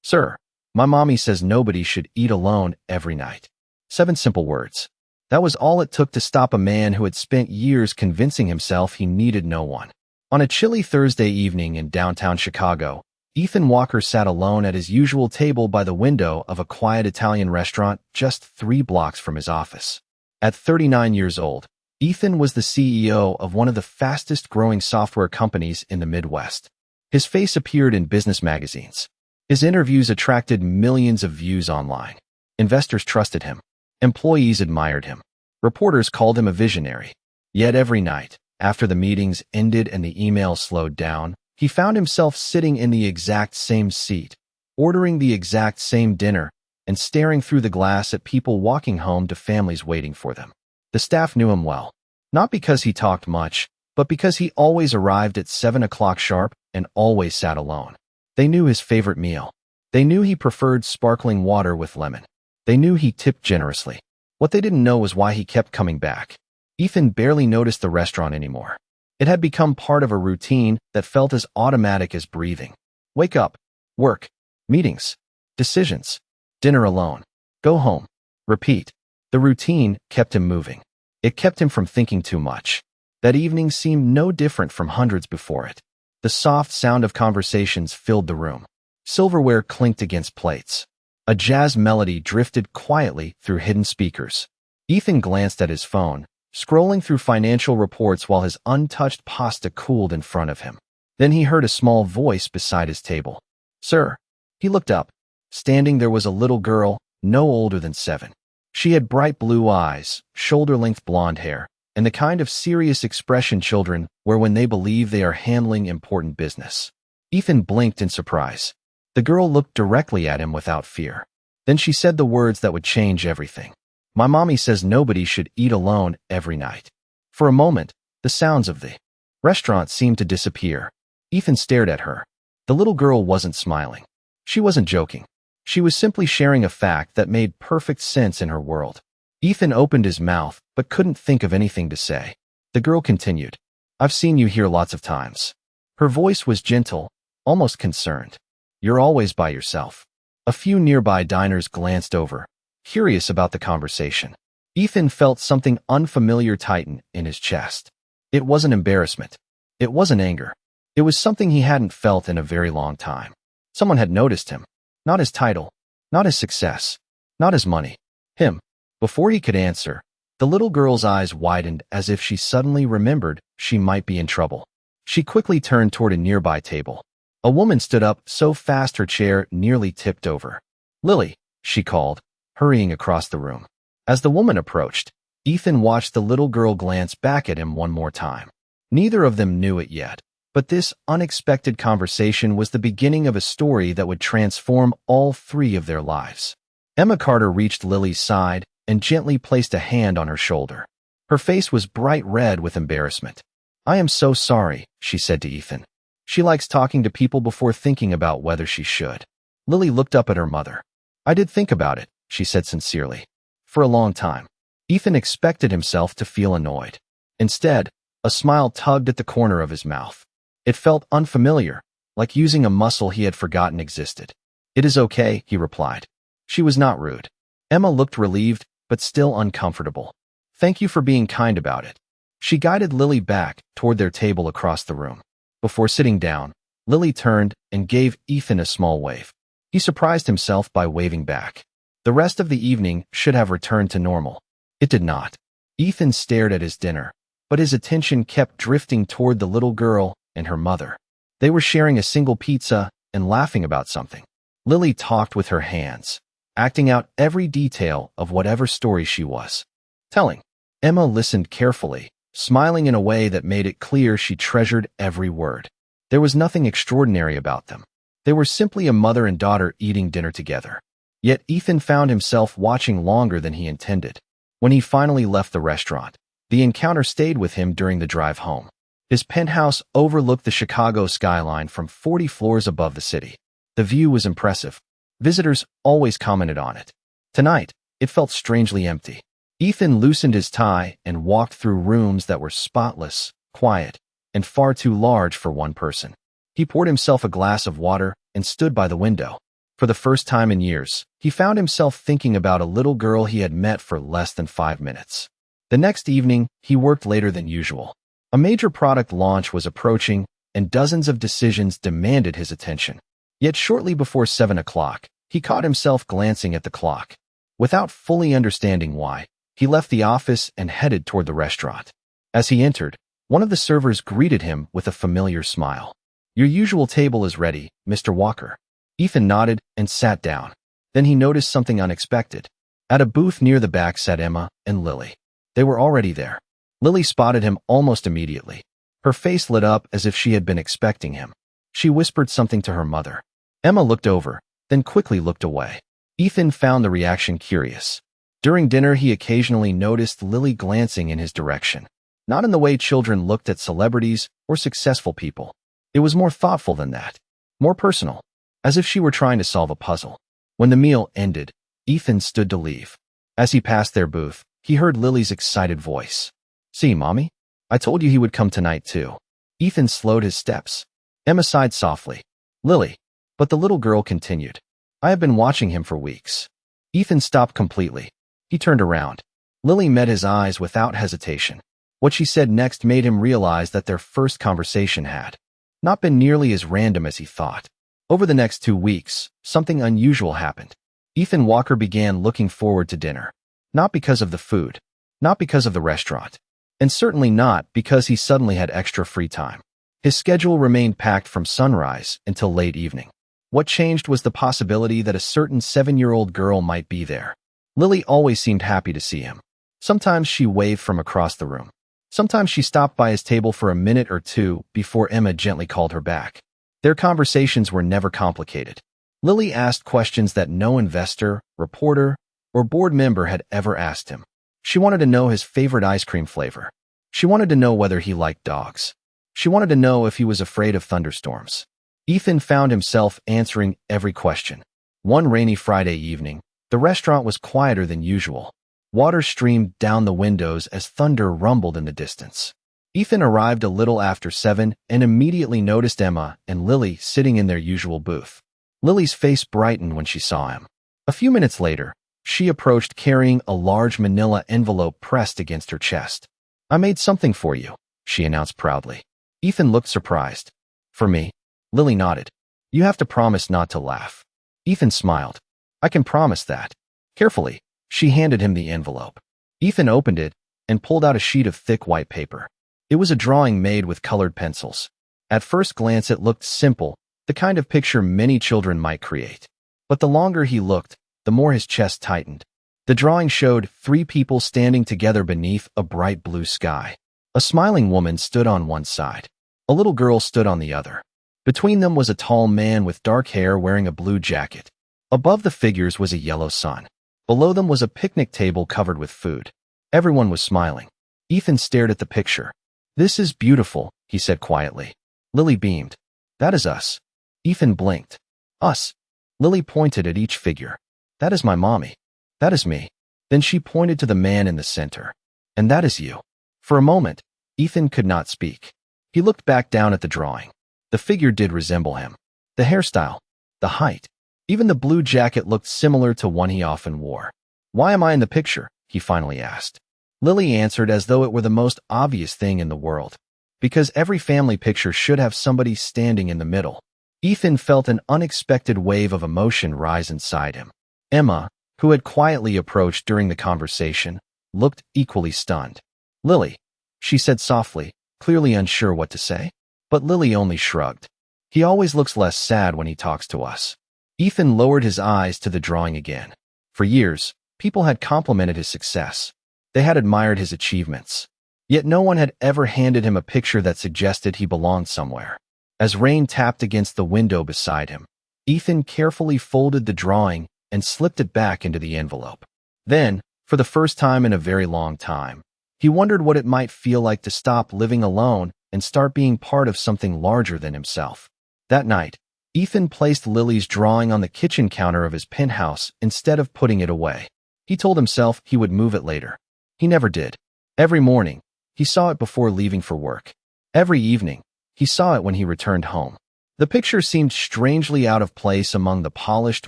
Sir, my mommy says nobody should eat alone every night. 7 simple words. That was all it took to stop a man who had spent years convincing himself he needed no one. On a chilly Thursday evening in downtown Chicago, Ethan Walker sat alone at his usual table by the window of a quiet Italian restaurant just 3 blocks from his office. At 39 years old, Ethan was the CEO of one of the fastest-growing software companies in the Midwest. His face appeared in business magazines. His interviews attracted millions of views online. Investors trusted him. Employees admired him. Reporters called him a visionary. Yet every night, after the meetings ended and the emails slowed down, he found himself sitting in the exact same seat, ordering the exact same dinner, and staring through the glass at people walking home to families waiting for them. The staff knew him well, not because he talked much, but because he always arrived at 7 o'clock sharp and always sat alone. They knew his favorite meal. They knew he preferred sparkling water with lemon. They knew he tipped generously. What they didn't know was why he kept coming back. Ethan barely noticed the restaurant anymore. It had become part of a routine that felt as automatic as breathing. Wake up, work, meetings, decisions, dinner alone, go home, repeat. The routine kept him moving. It kept him from thinking too much. That evening seemed no different from hundreds before it. The soft sound of conversations filled the room. Silverware clinked against plates. A jazz melody drifted quietly through hidden speakers. Ethan glanced at his phone, scrolling through financial reports while his untouched pasta cooled in front of him. Then he heard a small voice beside his table. Sir. He looked up. Standing there was a little girl, no older than 7. She had bright blue eyes, shoulder-length blonde hair, and the kind of serious expression children wear when they believe they are handling important business. Ethan blinked in surprise. The girl looked directly at him without fear. Then she said the words that would change everything. My mommy says nobody should eat alone every night. For a moment, the sounds of the restaurant seemed to disappear. Ethan stared at her. The little girl wasn't smiling. She wasn't joking. She was simply sharing a fact that made perfect sense in her world. Ethan opened his mouth, but couldn't think of anything to say. The girl continued. I've seen you here lots of times. Her voice was gentle, almost concerned. You're always by yourself. A few nearby diners glanced over, curious about the conversation. Ethan felt something unfamiliar tighten in his chest. It wasn't embarrassment. It wasn't anger. It was something he hadn't felt in a very long time. Someone had noticed him. Not his title, not his success, not his money. Him. Before he could answer, the little girl's eyes widened as if she suddenly remembered she might be in trouble. She quickly turned toward a nearby table. A woman stood up so fast her chair nearly tipped over. Lily, she called, hurrying across the room. As the woman approached, Ethan watched the little girl glance back at him one more time. Neither of them knew it yet, but this unexpected conversation was the beginning of a story that would transform all 3 of their lives. Emma Carter reached Lily's side and gently placed a hand on her shoulder. Her face was bright red with embarrassment. I am so sorry, she said to Ethan. She likes talking to people before thinking about whether she should. Lily looked up at her mother. I did think about it, she said sincerely. For a long time. Ethan expected himself to feel annoyed. Instead, a smile tugged at the corner of his mouth. It felt unfamiliar, like using a muscle he had forgotten existed. It is okay, he replied. She was not rude. Emma looked relieved, but still uncomfortable. Thank you for being kind about it. She guided Lily back toward their table across the room. Before sitting down, Lily turned and gave Ethan a small wave. He surprised himself by waving back. The rest of the evening should have returned to normal. It did not. Ethan stared at his dinner, but his attention kept drifting toward the little girl and her mother. They were sharing a single pizza and laughing about something. Lily talked with her hands, acting out every detail of whatever story she was telling. Emma listened carefully, smiling in a way that made it clear she treasured every word. There was nothing extraordinary about them. They were simply a mother and daughter eating dinner together. Yet Ethan found himself watching longer than he intended. When he finally left the restaurant, the encounter stayed with him during the drive home. His penthouse overlooked the Chicago skyline from 40 floors above the city. The view was impressive. Visitors always commented on it. Tonight, it felt strangely empty. Ethan loosened his tie and walked through rooms that were spotless, quiet, and far too large for one person. He poured himself a glass of water and stood by the window. For the first time in years, he found himself thinking about a little girl he had met for less than 5 minutes. The next evening, he worked later than usual. A major product launch was approaching, and dozens of decisions demanded his attention. Yet shortly before 7 o'clock, he caught himself glancing at the clock. Without fully understanding why, he left the office and headed toward the restaurant. As he entered, one of the servers greeted him with a familiar smile. "Your usual table is ready, Mr. Walker." Ethan nodded and sat down. Then he noticed something unexpected. At a booth near the back sat Emma and Lily. They were already there. Lily spotted him almost immediately. Her face lit up as if she had been expecting him. She whispered something to her mother. Emma looked over, then quickly looked away. Ethan found the reaction curious. During dinner, he occasionally noticed Lily glancing in his direction. Not in the way children looked at celebrities or successful people. It was more thoughtful than that. More personal. As if she were trying to solve a puzzle. When the meal ended, Ethan stood to leave. As he passed their booth, he heard Lily's excited voice. "See, Mommy? I told you he would come tonight, too." Ethan slowed his steps. Emma sighed softly. "Lily." But the little girl continued. "I have been watching him for weeks." Ethan stopped completely. He turned around. Lily met his eyes without hesitation. What she said next made him realize that their first conversation had not been nearly as random as he thought. Over the next 2 weeks, something unusual happened. Ethan Walker began looking forward to dinner. Not because of the food, not because of the restaurant, and certainly not because he suddenly had extra free time. His schedule remained packed from sunrise until late evening. What changed was the possibility that a certain 7-year-old girl might be there. Lily always seemed happy to see him. Sometimes she waved from across the room. Sometimes she stopped by his table for a minute or two before Emma gently called her back. Their conversations were never complicated. Lily asked questions that no investor, reporter, or board member had ever asked him. She wanted to know his favorite ice cream flavor. She wanted to know whether he liked dogs. She wanted to know if he was afraid of thunderstorms. Ethan found himself answering every question. One rainy Friday evening, the restaurant was quieter than usual. Water streamed down the windows as thunder rumbled in the distance. Ethan arrived a little after 7 and immediately noticed Emma and Lily sitting in their usual booth. Lily's face brightened when she saw him. A few minutes later, she approached carrying a large manila envelope pressed against her chest. "I made something for you," she announced proudly. Ethan looked surprised. "For me?" Lily nodded. "You have to promise not to laugh." Ethan smiled. "I can promise that." Carefully, she handed him the envelope. Ethan opened it and pulled out a sheet of thick white paper. It was a drawing made with colored pencils. At first glance it looked simple, the kind of picture many children might create. But the longer he looked, the more his chest tightened. The drawing showed 3 people standing together beneath a bright blue sky. A smiling woman stood on one side. A little girl stood on the other. Between them was a tall man with dark hair wearing a blue jacket. Above the figures was a yellow sun. Below them was a picnic table covered with food. Everyone was smiling. Ethan stared at the picture. "This is beautiful," he said quietly. Lily beamed. "That is us." Ethan blinked. "Us?" Lily pointed at each figure. "That is my mommy. That is me." Then she pointed to the man in the center. "And that is you." For a moment, Ethan could not speak. He looked back down at the drawing. The figure did resemble him. The hairstyle, the height, even the blue jacket looked similar to one he often wore. "Why am I in the picture?" he finally asked. Lily answered as though it were the most obvious thing in the world. "Because every family picture should have somebody standing in the middle." Ethan felt an unexpected wave of emotion rise inside him. Emma, who had quietly approached during the conversation, looked equally stunned. "Lily," she said softly, clearly unsure what to say. But Lily only shrugged. "He always looks less sad when he talks to us." Ethan lowered his eyes to the drawing again. For years, people had complimented his success. They had admired his achievements. Yet no one had ever handed him a picture that suggested he belonged somewhere. As rain tapped against the window beside him, Ethan carefully folded the drawing and slipped it back into the envelope. Then, for the first time in a very long time, he wondered what it might feel like to stop living alone and start being part of something larger than himself. That night, Ethan placed Lily's drawing on the kitchen counter of his penthouse instead of putting it away. He told himself he would move it later. He never did. Every morning, he saw it before leaving for work. Every evening, he saw it when he returned home. The picture seemed strangely out of place among the polished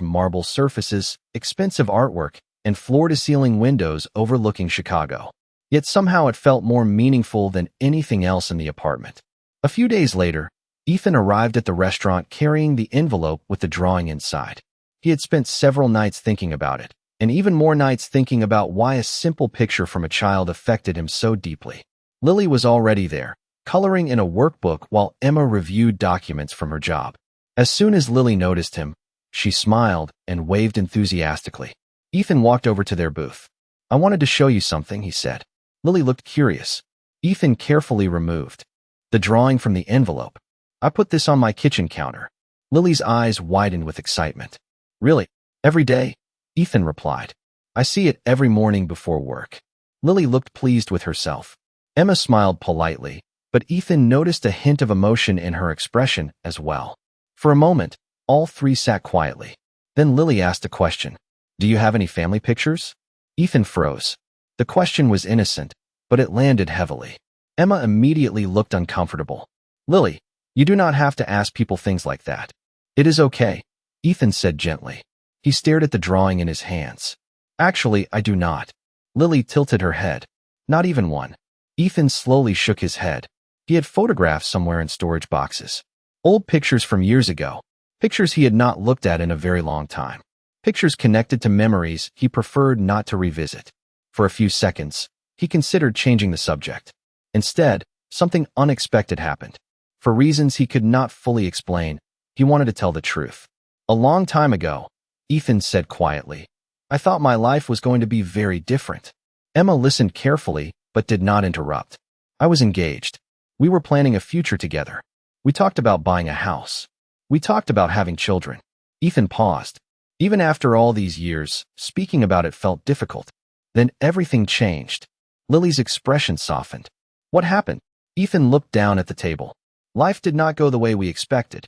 marble surfaces, expensive artwork, and floor-to-ceiling windows overlooking Chicago. Yet somehow it felt more meaningful than anything else in the apartment. A few days later, Ethan arrived at the restaurant carrying the envelope with the drawing inside. He had spent several nights thinking about it, and even more nights thinking about why a simple picture from a child affected him so deeply. Lily was already there, coloring in a workbook while Emma reviewed documents from her job. As soon as Lily noticed him, she smiled and waved enthusiastically. Ethan walked over to their booth. "I wanted to show you something," he said. Lily looked curious. Ethan carefully removed the drawing from the envelope. "I put this on my kitchen counter." Lily's eyes widened with excitement. "Really? Every day?" Ethan replied. "I see it every morning before work." Lily looked pleased with herself. Emma smiled politely, but Ethan noticed a hint of emotion in her expression as well. For a moment, all three sat quietly. Then Lily asked a question. "Do you have any family pictures?" Ethan froze. The question was innocent, but it landed heavily. Emma immediately looked uncomfortable. "Lily, you do not have to ask people things like that." "It is okay," Ethan said gently. He stared at the drawing in his hands. "Actually, I do not." Lily tilted her head. "Not even one." Ethan slowly shook his head. He had photographs somewhere in storage boxes. Old pictures from years ago. Pictures he had not looked at in a very long time. Pictures connected to memories he preferred not to revisit. For a few seconds, he considered changing the subject. Instead, something unexpected happened. For reasons he could not fully explain, he wanted to tell the truth. "A long time ago," Ethan said quietly, "I thought my life was going to be very different." Emma listened carefully, but did not interrupt. "I was engaged. We were planning a future together. We talked about buying a house. We talked about having children." Ethan paused. Even after all these years, speaking about it felt difficult. Then everything changed. Lily's expression softened. "What happened?" Ethan looked down at the table. "Life did not go the way we expected."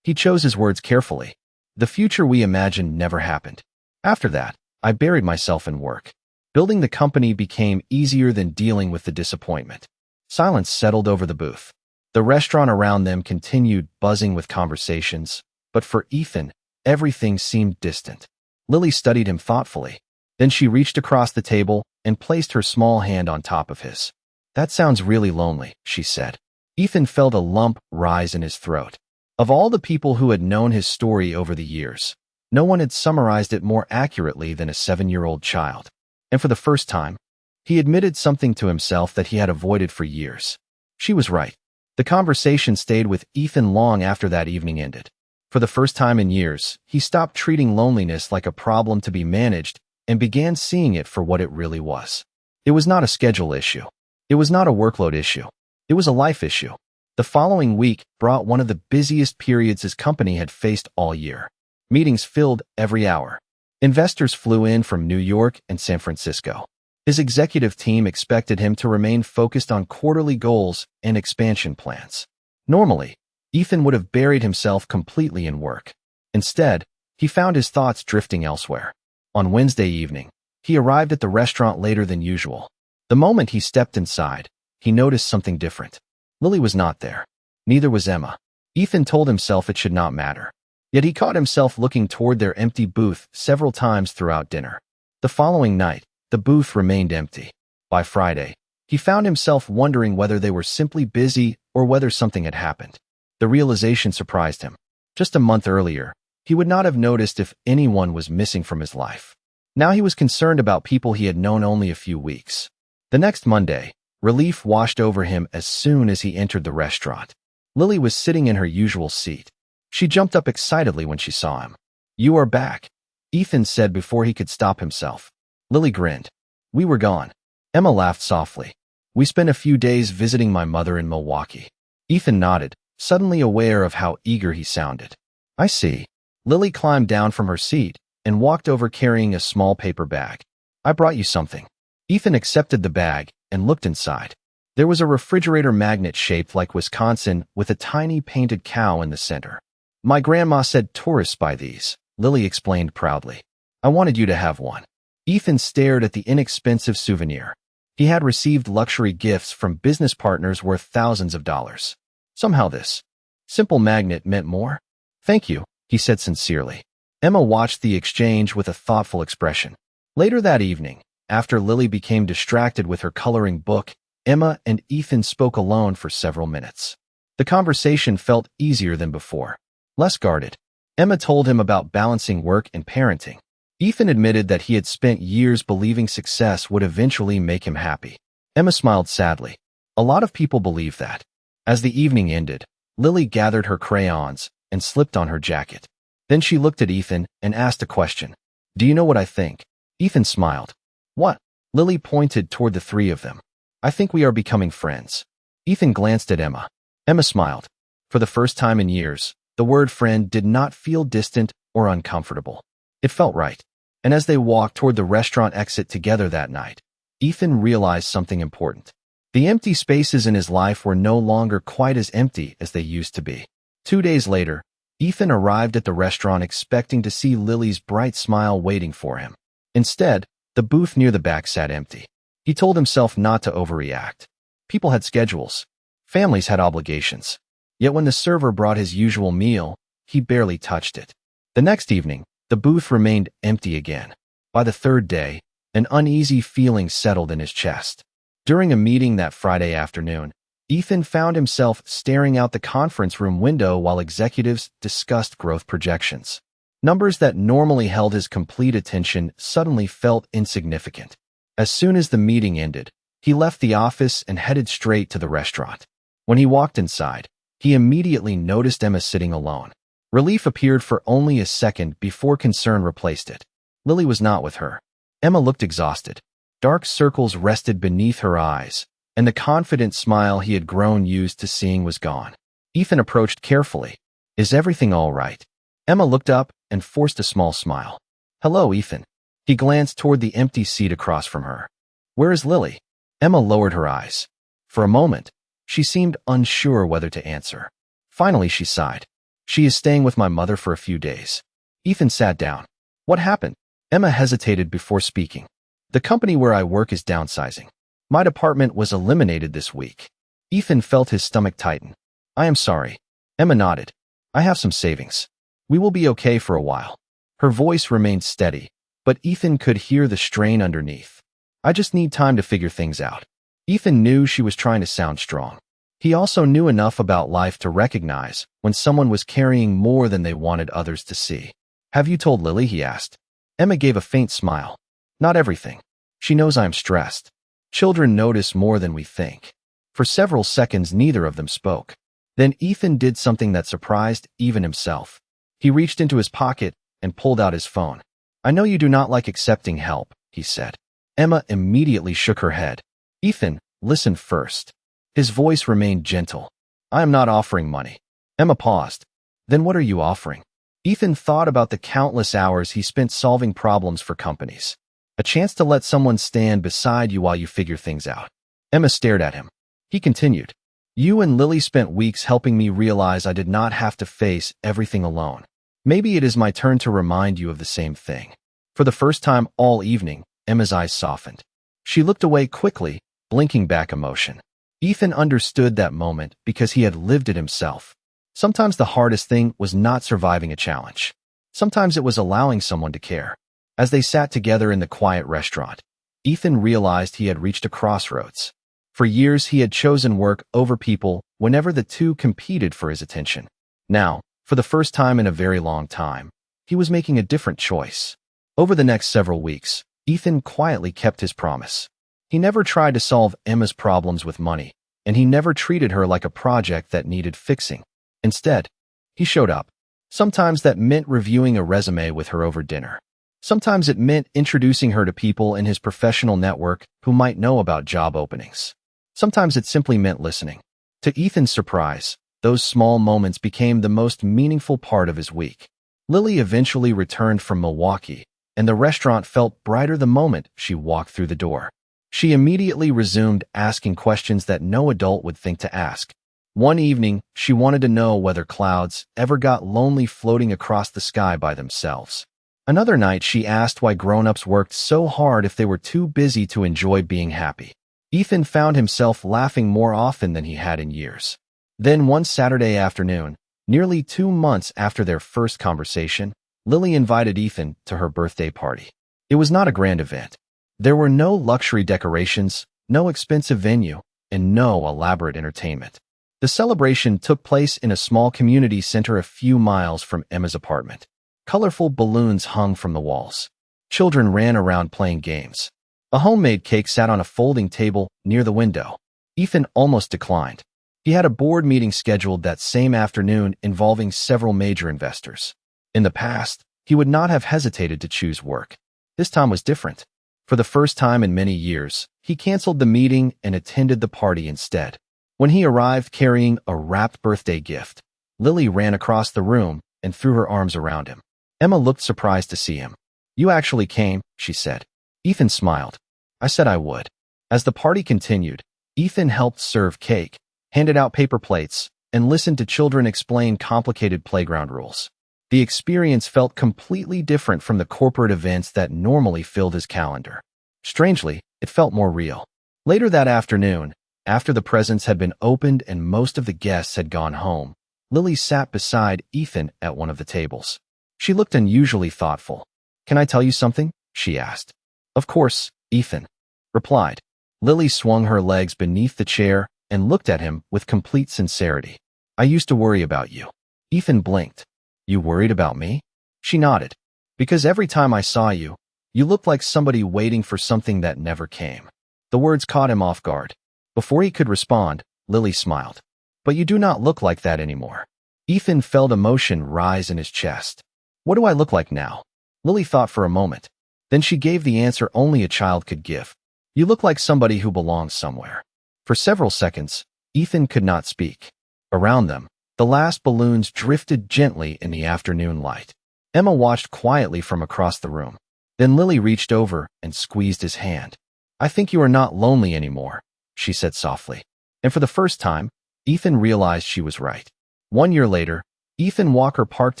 He chose his words carefully. "The future we imagined never happened. After that, I buried myself in work. Building the company became easier than dealing with the disappointment." Silence settled over the booth. The restaurant around them continued buzzing with conversations, but for Ethan, everything seemed distant. Lily studied him thoughtfully. Then she reached across the table and placed her small hand on top of his. "That sounds really lonely," she said. Ethan felt a lump rise in his throat. Of all the people who had known his story over the years, no one had summarized it more accurately than a 7-year-old child. And for the first time, he admitted something to himself that he had avoided for years. She was right. The conversation stayed with Ethan long after that evening ended. For the first time in years, he stopped treating loneliness like a problem to be managed and began seeing it for what it really was. It was not a schedule issue. It was not a workload issue. It was a life issue. The following week brought one of the busiest periods his company had faced all year. Meetings filled every hour. Investors flew in from New York and San Francisco. His executive team expected him to remain focused on quarterly goals and expansion plans. Normally, Ethan would have buried himself completely in work. Instead, he found his thoughts drifting elsewhere. On Wednesday evening, he arrived at the restaurant later than usual. The moment he stepped inside, he noticed something different. Lily was not there. Neither was Emma. Ethan told himself it should not matter. Yet he caught himself looking toward their empty booth several times throughout dinner. The following night, the booth remained empty. By Friday, he found himself wondering whether they were simply busy or whether something had happened. The realization surprised him. Just a month earlier, he would not have noticed if anyone was missing from his life. Now he was concerned about people he had known only a few weeks. The next Monday, relief washed over him as soon as he entered the restaurant. Lily was sitting in her usual seat. She jumped up excitedly when she saw him. "You are back," Ethan said before he could stop himself. Lily grinned. "We were gone." Emma laughed softly. "We spent a few days visiting my mother in Milwaukee." Ethan nodded, suddenly aware of how eager he sounded. "I see." Lily climbed down from her seat and walked over carrying a small paper bag. "I brought you something." Ethan accepted the bag and looked inside. There was a refrigerator magnet shaped like Wisconsin with a tiny painted cow in the center. "My grandma said tourists buy these," Lily explained proudly. "I wanted you to have one." Ethan stared at the inexpensive souvenir. He had received luxury gifts from business partners worth thousands of dollars. Somehow this Simple magnet meant more. Thank you, he said sincerely. Emma watched the exchange with a thoughtful expression. Later that evening, after Lily became distracted with her coloring book, Emma and Ethan spoke alone for several minutes. The conversation felt easier than before, less guarded. Emma told him about balancing work and parenting. Ethan admitted that he had spent years believing success would eventually make him happy. Emma smiled sadly. A lot of people believe that. As the evening ended, Lily gathered her crayons and slipped on her jacket. Then she looked at Ethan and asked a question. Do you know what I think? Ethan smiled. What? Lily pointed toward the three of them. I think we are becoming friends. Ethan glanced at Emma. Emma smiled. For the first time in years, the word friend did not feel distant or uncomfortable. It felt right. And as they walked toward the restaurant exit together that night, Ethan realized something important. The empty spaces in his life were no longer quite as empty as they used to be. 2 days later, Ethan arrived at the restaurant expecting to see Lily's bright smile waiting for him. Instead, the booth near the back sat empty. He told himself not to overreact. People had schedules. Families had obligations. Yet when the server brought his usual meal, he barely touched it. The next evening, the booth remained empty again. By the third day, an uneasy feeling settled in his chest. During a meeting that Friday afternoon, Ethan found himself staring out the conference room window while executives discussed growth projections. Numbers that normally held his complete attention suddenly felt insignificant. As soon as the meeting ended, he left the office and headed straight to the restaurant. When he walked inside, he immediately noticed Emma sitting alone. Relief appeared for only a second before concern replaced it. Lily was not with her. Emma looked exhausted. Dark circles rested beneath her eyes, and the confident smile he had grown used to seeing was gone. Ethan approached carefully. Is everything all right? Emma looked up and forced a small smile. Hello, Ethan. He glanced toward the empty seat across from her. Where is Lily? Emma lowered her eyes. For a moment, she seemed unsure whether to answer. Finally, she sighed. She is staying with my mother for a few days. Ethan sat down. What happened? Emma hesitated before speaking. The company where I work is downsizing. My department was eliminated this week. Ethan felt his stomach tighten. I am sorry. Emma nodded. I have some savings. We will be okay for a while. Her voice remained steady, but Ethan could hear the strain underneath. I just need time to figure things out. Ethan knew she was trying to sound strong. He also knew enough about life to recognize when someone was carrying more than they wanted others to see. Have you told Lily? He asked. Emma gave a faint smile. Not everything. She knows I am stressed. Children notice more than we think. For several seconds, neither of them spoke. Then Ethan did something that surprised even himself. He reached into his pocket and pulled out his phone. I know you do not like accepting help, he said. Emma immediately shook her head. Ethan, listen first. His voice remained gentle. I am not offering money. Emma paused. Then what are you offering? Ethan thought about the countless hours he spent solving problems for companies. A chance to let someone stand beside you while you figure things out. Emma stared at him. He continued. You and Lily spent weeks helping me realize I did not have to face everything alone. Maybe it is my turn to remind you of the same thing. For the first time all evening, Emma's eyes softened. She looked away quickly, blinking back emotion. Ethan understood that moment because he had lived it himself. Sometimes the hardest thing was not surviving a challenge. Sometimes it was allowing someone to care. As they sat together in the quiet restaurant, Ethan realized he had reached a crossroads. For years, he had chosen work over people whenever the two competed for his attention. Now, for the first time in a very long time, he was making a different choice. Over the next several weeks, Ethan quietly kept his promise. He never tried to solve Emma's problems with money, and he never treated her like a project that needed fixing. Instead, he showed up. Sometimes that meant reviewing a resume with her over dinner. Sometimes it meant introducing her to people in his professional network who might know about job openings. Sometimes it simply meant listening. To Ethan's surprise, those small moments became the most meaningful part of his week. Lily eventually returned from Milwaukee, and the restaurant felt brighter the moment she walked through the door. She immediately resumed asking questions that no adult would think to ask. One evening, she wanted to know whether clouds ever got lonely floating across the sky by themselves. Another night, she asked why grown-ups worked so hard if they were too busy to enjoy being happy. Ethan found himself laughing more often than he had in years. Then one Saturday afternoon, nearly 2 months after their first conversation, Lily invited Ethan to her birthday party. It was not a grand event. There were no luxury decorations, no expensive venue, and no elaborate entertainment. The celebration took place in a small community center a few miles from Emma's apartment. Colorful balloons hung from the walls. Children ran around playing games. A homemade cake sat on a folding table near the window. Ethan almost declined. He had a board meeting scheduled that same afternoon involving several major investors. In the past, he would not have hesitated to choose work. This time was different. For the first time in many years, he canceled the meeting and attended the party instead. When he arrived carrying a wrapped birthday gift, Lily ran across the room and threw her arms around him. Emma looked surprised to see him. "You actually came," she said. Ethan smiled. "I said I would." As the party continued, Ethan helped serve cake, handed out paper plates, and listened to children explain complicated playground rules. The experience felt completely different from the corporate events that normally filled his calendar. Strangely, it felt more real. Later that afternoon, after the presents had been opened and most of the guests had gone home, Lily sat beside Ethan at one of the tables. She looked unusually thoughtful. "Can I tell you something?" she asked. "Of course," Ethan replied. Lily swung her legs beneath the chair and looked at him with complete sincerity. "I used to worry about you." Ethan blinked. "You worried about me?" She nodded. "Because every time I saw you, you looked like somebody waiting for something that never came." The words caught him off guard. Before he could respond, Lily smiled. "But you do not look like that anymore." Ethan felt emotion rise in his chest. "What do I look like now?" Lily thought for a moment. Then she gave the answer only a child could give. "You look like somebody who belongs somewhere." For several seconds, Ethan could not speak. Around them, the last balloons drifted gently in the afternoon light. Emma watched quietly from across the room. Then Lily reached over and squeezed his hand. "I think you are not lonely anymore," she said softly. And for the first time, Ethan realized she was right. 1 year later, Ethan Walker parked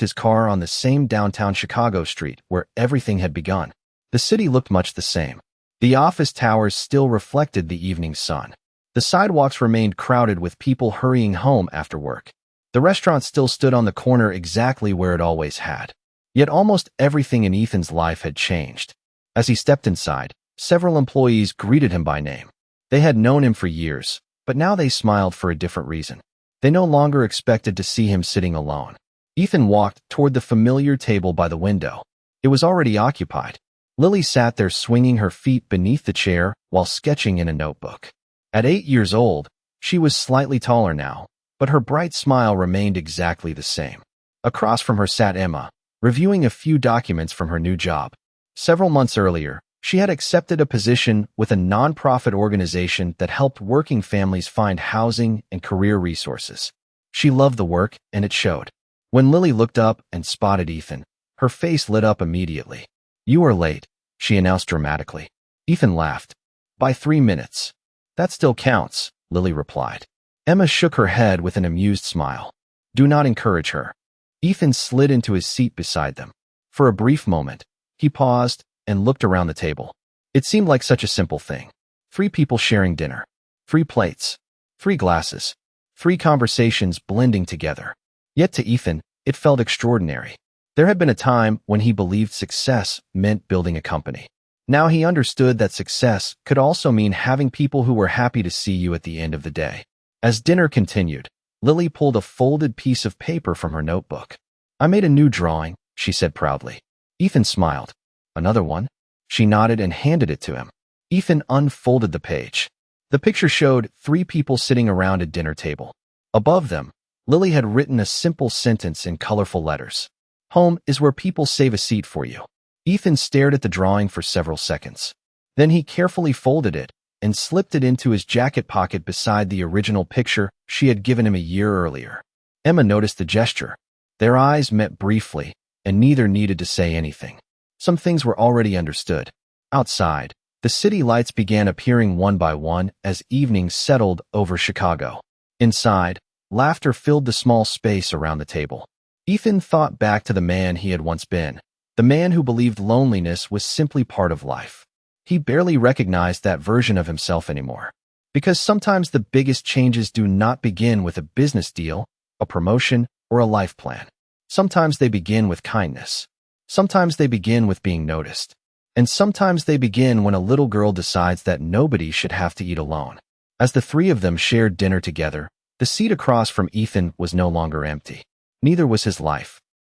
his car on the same downtown Chicago street where everything had begun. The city looked much the same. The office towers still reflected the evening sun. The sidewalks remained crowded with people hurrying home after work. The restaurant still stood on the corner exactly where it always had. Yet almost everything in Ethan's life had changed. As he stepped inside, several employees greeted him by name. They had known him for years, but now they smiled for a different reason. They no longer expected to see him sitting alone. Ethan walked toward the familiar table by the window. It was already occupied. Lily sat there swinging her feet beneath the chair while sketching in a notebook. At 8 years old, she was slightly taller now, but her bright smile remained exactly the same. Across from her sat Emma, reviewing a few documents from her new job. Several months earlier, she had accepted a position with a nonprofit organization that helped working families find housing and career resources. She loved the work, and it showed. When Lily looked up and spotted Ethan, her face lit up immediately. "You are late," she announced dramatically. Ethan laughed. "By 3 minutes. That still counts," Lily replied. Emma shook her head with an amused smile. "Do not encourage her." Ethan slid into his seat beside them. For a brief moment, he paused and looked around the table. It seemed like such a simple thing. 3 people sharing dinner. 3 plates. 3 glasses. 3 conversations blending together. Yet to Ethan, it felt extraordinary. There had been a time when he believed success meant building a company. Now he understood that success could also mean having people who were happy to see you at the end of the day. As dinner continued, Lily pulled a folded piece of paper from her notebook. "I made a new drawing," she said proudly. Ethan smiled. "Another one?" She nodded and handed it to him. Ethan unfolded the page. The picture showed 3 people sitting around a dinner table. Above them, Lily had written a simple sentence in colorful letters. "Home is where people save a seat for you." Ethan stared at the drawing for several seconds. Then he carefully folded it and slipped it into his jacket pocket beside the original picture she had given him a year earlier. Emma noticed the gesture. Their eyes met briefly, and neither needed to say anything. Some things were already understood. Outside, the city lights began appearing one by one as evening settled over Chicago. Inside, laughter filled the small space around the table. Ethan thought back to the man he had once been, the man who believed loneliness was simply part of life. He barely recognized that version of himself anymore. Because sometimes the biggest changes do not begin with a business deal, a promotion, or a life plan. Sometimes they begin with kindness. Sometimes they begin with being noticed. And sometimes they begin when a little girl decides that nobody should have to eat alone. As the three of them shared dinner together, the seat across from Ethan was no longer empty. Neither was his life.